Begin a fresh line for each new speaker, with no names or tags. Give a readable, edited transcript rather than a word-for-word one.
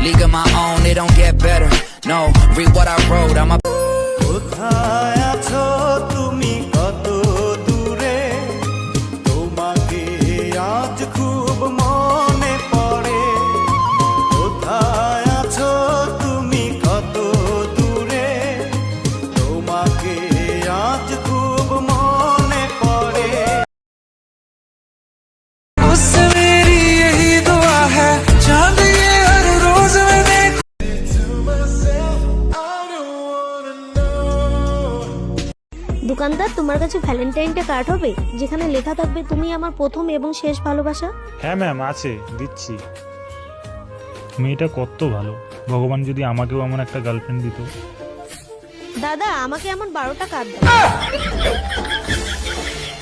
league of my own, it don't get better. No, read what I wrote, I'm a
কোথায় আছো তুমি কত দূরে তোমাকে আজ খুব মনে পড়ে কোথায় আছো তুমি কত দূরে তোমাকে আজ খুব মনে পড়ে उससे मेरी यही दुआ है चांद ये हर रोज मैं देखूं
দোকানদার, তোমার কাছে ভ্যালেন্টাইন ডে কার্ড হবে যেখানে লেখা থাকবে তুমি আমার প্রথম এবং শেষ ভালোবাসা?
হ্যাঁ ম্যাম, আছে, দিচ্ছি। মেয়েটা কত ভালো, ভগবান যদি আমাকেও এমন একটা গার্লফ্রেন্ড দিত।
দাদা, আমাকে এমন 12টা কার্ড দাও।